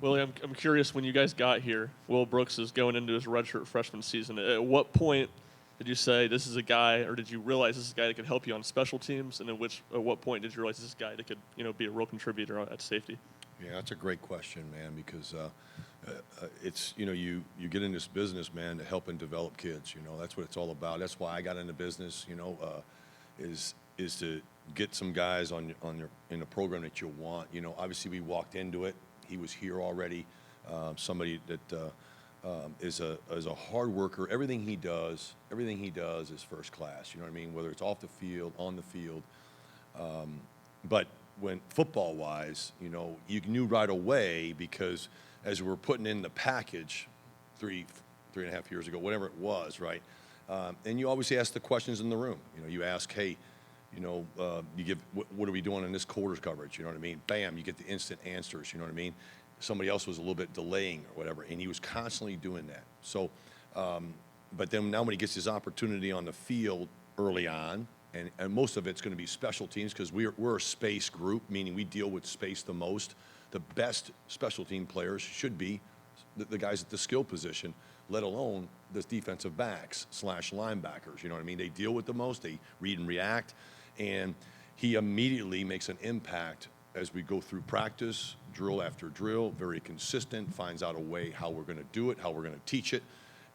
Willie, I'm curious, when you guys got here, Will Brooks is going into his redshirt freshman season. At what point did you say this is a guy, or did you realize this is a guy that could help you on special teams? And at what point did you realize this is a guy that could, be a real contributor at safety? Yeah, that's a great question, man, because it's, you get in this business, man, to help and develop kids. That's what it's all about. That's why I got into business, is to get some guys in a program that you want. Obviously we walked into it. He was here already. Somebody that is a hard worker. Everything he does is first class. You know what I mean? Whether it's off the field, on the field. But when football-wise, you knew right away, because as we were putting in the package three and a half years ago, whatever it was, right? And you obviously ask the questions in the room. You ask, hey, you give, what are we doing in this quarters coverage? You know what I mean? Bam, you get the instant answers. You know what I mean? Somebody else was a little bit delaying or whatever, and he was constantly doing that. So, but then now when he gets his opportunity on the field early on, and most of it's going to be special teams, because we're a space group, meaning we deal with space the most. The best special team players should be the guys at the skill position, let alone the defensive backs / linebackers. You know what I mean? They deal with the most. They read and react. And he immediately makes an impact as we go through practice, drill after drill, very consistent, finds out a way how we're going to do it, how we're going to teach it.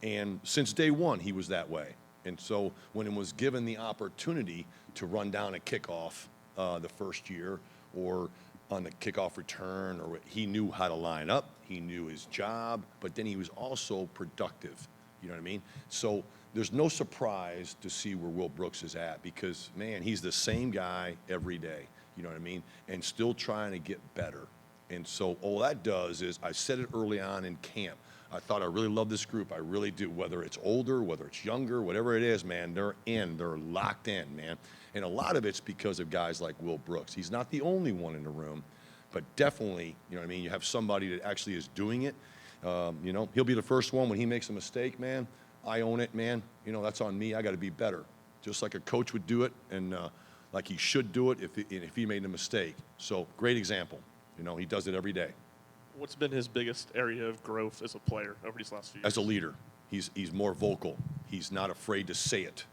And since day one, he was that way. And so when he was given the opportunity to run down a kickoff the first year, or on the kickoff return, or he knew how to line up, he knew his job, but then he was also productive. You know what I mean? So there's no surprise to see where Will Brooks is at, because, man, he's the same guy every day, you know what I mean, and still trying to get better. And so all that does is, I said it early on in camp, I thought I really love this group. I really do. Whether it's older, whether it's younger, whatever it is, man, they're locked in, man. And a lot of it's because of guys like Will Brooks. He's not the only one in the room, but definitely, you know what I mean, you have somebody that actually is doing it. He'll be the first one when he makes a mistake, man. I own it, man. That's on me. I got to be better. Just like a coach would do it, and like he should do it if he made a mistake. So, great example. He does it every day. What's been his biggest area of growth as a player over these last few years? As a leader, he's more vocal. He's not afraid to say it.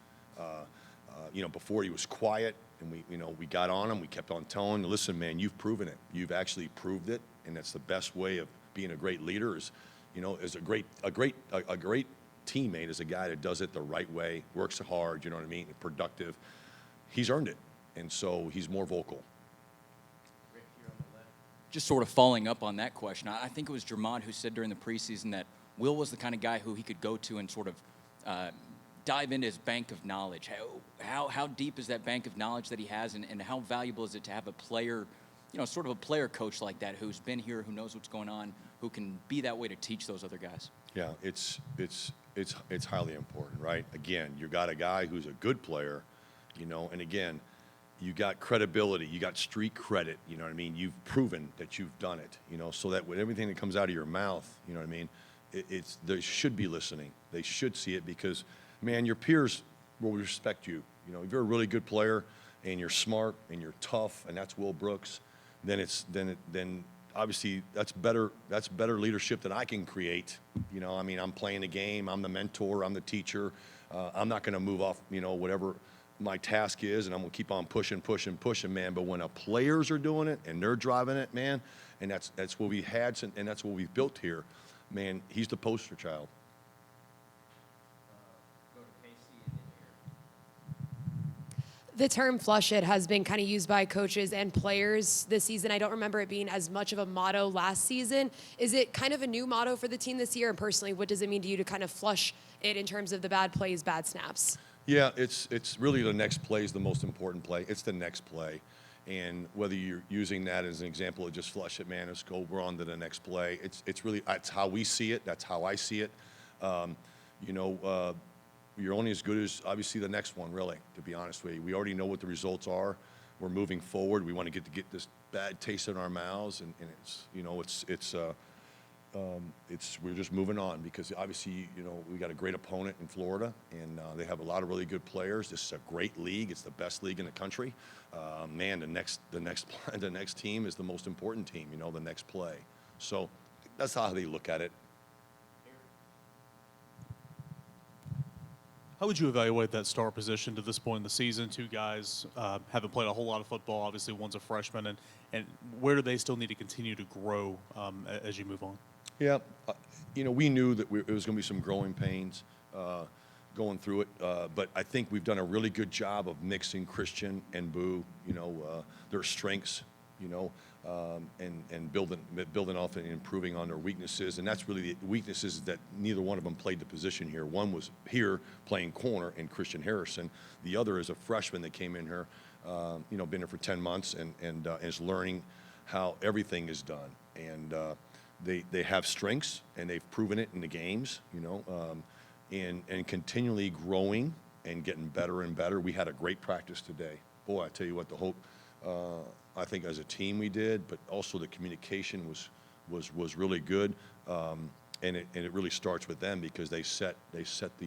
Before he was quiet, and we got on him. We kept on telling him, listen, man, you've proven it. You've actually proved it, and that's the best way of being a great leader. Is a great teammate is a guy that does it the right way, works hard. You know what I mean? Productive. He's earned it, and so he's more vocal. Just sort of following up on that question, I think it was Jermon who said during the preseason that Will was the kind of guy who he could go to and sort of dive into his bank of knowledge. How deep is that bank of knowledge that he has, and how valuable is it to have a player, sort of a player coach like that, who's been here, who knows what's going on, who can be that way to teach those other guys? Yeah, it's highly important, right? Again, you got a guy who's a good player, and again, you got credibility, you got street credit, you know what I mean? You've proven that you've done it, so that with everything that comes out of your mouth, you know what I mean? They should be listening. They should see it, because, man, your peers will respect you. If you're a really good player and you're smart and you're tough, and that's Will Brooks, then obviously that's better leadership than I can create. I'm playing the game, I'm the mentor, I'm the teacher. I'm not going to move off, whatever my task is, and I'm going to keep on pushing, man. But when players are doing it and they're driving it, man, and that's what we had, and that's what we've built here, man, he's the poster child. The term flush it has been kind of used by coaches and players this season. I don't remember it being as much of a motto last season. Is it kind of a new motto for the team this year? And personally, what does it mean to you to kind of flush it in terms of the bad plays, bad snaps? Yeah, it's really the next play is the most important play. It's the next play. And whether you're using that as an example of just flush it, man, let's go, we're on to the next play. It's really, that's how we see it. That's how I see it. You're only as good as, obviously, the next one, really, to be honest with you. We already know what the results are. We're moving forward. We want to get this bad taste in our mouths, and we're just moving on, because obviously, we got a great opponent in Florida, and they have a lot of really good players. This is a great league. It's the best league in the country. Man, the next team is the most important team, the next play. So that's how they look at it. How would you evaluate that star position to this point in the season? Two guys haven't played a whole lot of football. Obviously, one's a freshman, and where do they still need to continue to grow as you move on? Yeah, we knew that it was going to be some growing pains going through it, but I think we've done a really good job of mixing Christian and Boo, their strengths, and building off and improving on their weaknesses. And that's really the weaknesses that neither one of them played the position here. One was here playing corner in Christian Harrison. The other is a freshman that came in here, been here for 10 months and is learning how everything is done. And they have strengths, and they've proven it in the games, and continually growing and getting better and better. We had a great practice today. Boy, I tell you what, the hope, I think as a team we did, but also the communication was really good. And it really starts with them because they set the set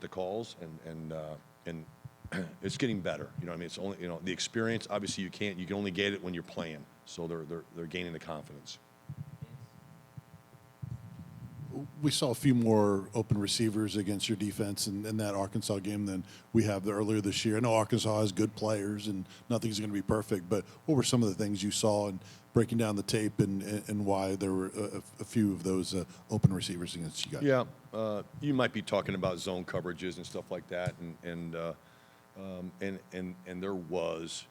the calls and it's getting better. It's only the experience. Obviously, you can only get it when you're playing. So they're gaining the confidence. We saw a few more open receivers against your defense in that Arkansas game than we have earlier this year. I know Arkansas has good players and nothing's going to be perfect, but what were some of the things you saw in breaking down the tape and why there were a few of those open receivers against you guys? Yeah, you might be talking about zone coverages and stuff like that, and there was,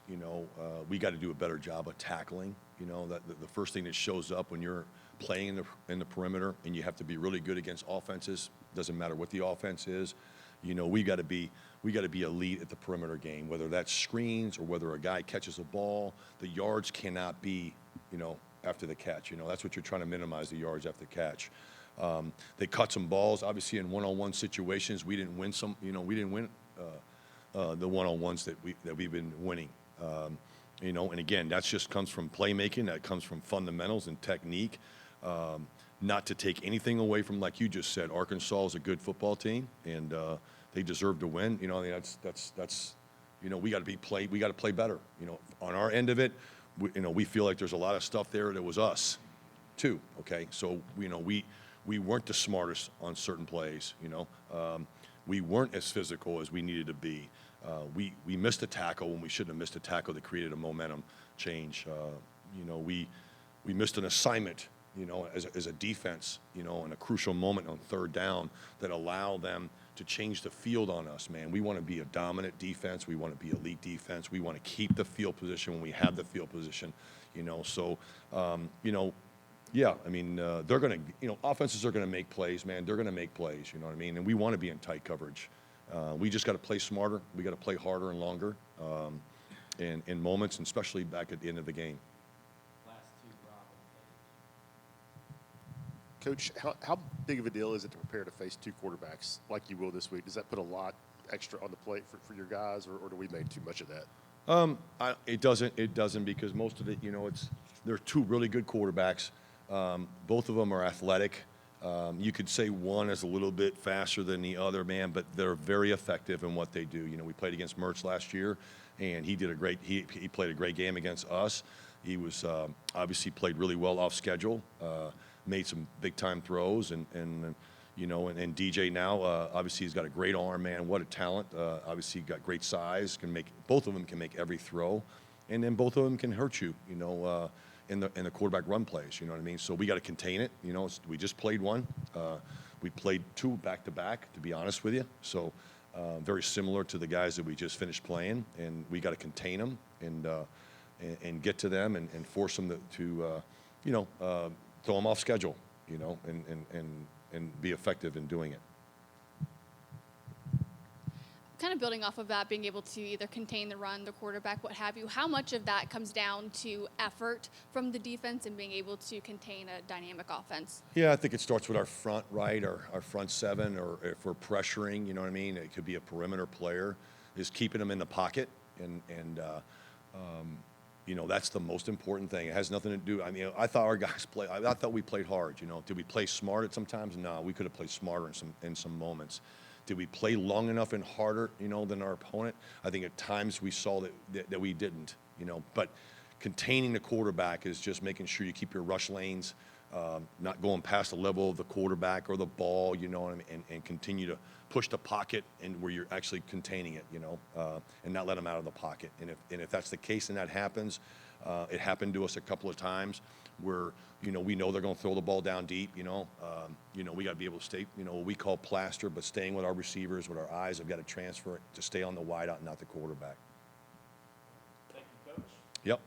we got to do a better job of tackling. That the first thing that shows up when you're playing in the perimeter, and you have to be really good against offenses. Doesn't matter what the offense is. We got to be elite at the perimeter game, whether that's screens or whether a guy catches a ball. The yards cannot be, after the catch. That's what you're trying to minimize, the yards after the catch. They cut some balls, obviously in one-on-one situations. We didn't win some. We didn't win the one-on-ones that we've been winning. And again, that just comes from playmaking. That comes from fundamentals and technique. Not to take anything away from, like you just said, Arkansas is a good football team, and they deserve to win. That's we got to play better. On our end of it, we feel like there's a lot of stuff there that was us, too. Okay, so we weren't the smartest on certain plays. We weren't as physical as we needed to be. We missed a tackle when we shouldn't have missed a tackle that created a momentum change. We missed an assignment, as a defense, in a crucial moment on third down that allow them to change the field on us, man. We want to be a dominant defense. We want to be elite defense. We want to keep the field position when we have the field position, So, yeah, they're going to, offenses are going to make plays, man. They're going to make plays, And we want to be in tight coverage. We just got to play smarter. We got to play harder and longer in moments, and especially back at the end of the game. Coach, how big of a deal is it to prepare to face two quarterbacks like you will this week? Does that put a lot extra on the plate for your guys, or do we make too much of that? It doesn't because most of it, they're two really good quarterbacks. Both of them are athletic. You could say one is a little bit faster than the other, man, but they're very effective in what they do. We played against Mertz last year, and he played a great game against us. He was obviously played really well off schedule, made some big time throws, and DJ now obviously he's got a great arm, man. What a talent! Obviously got great size. Both of them can make every throw, and then both of them can hurt you. In the quarterback run plays, So we got to contain it. We just played one. We played two back to back, to be honest with you. So very similar to the guys that we just finished playing, and we got to contain them and get to them and force them to throw them off schedule, and be effective in doing it. Kind of building off of that, being able to either contain the run, the quarterback, what have you, how much of that comes down to effort from the defense and being able to contain a dynamic offense? Yeah, I think it starts with our front, right, our front seven, or if we're pressuring, it could be a perimeter player, is keeping them in the pocket, and that's the most important thing. It has nothing to do, I thought our guys I thought we played hard, Did we play smart at some times? No, we could have played smarter in some moments. Did we play long enough and harder, than our opponent? I think at times we saw that we didn't, But containing the quarterback is just making sure you keep your rush lanes, not going past the level of the quarterback or the ball, you know what I mean, and continue to push the pocket and where you're actually containing it, you know, and not let them out of the pocket. And if that's the case and that happens, it happened to us a couple of times where, you know, we know they're going to throw the ball down deep, you know, we got to be able to stay, you know, what we call plaster, but staying with our receivers, with our eyes, have got to transfer it to stay on the wideout, not the quarterback. Thank you, Coach. Yep.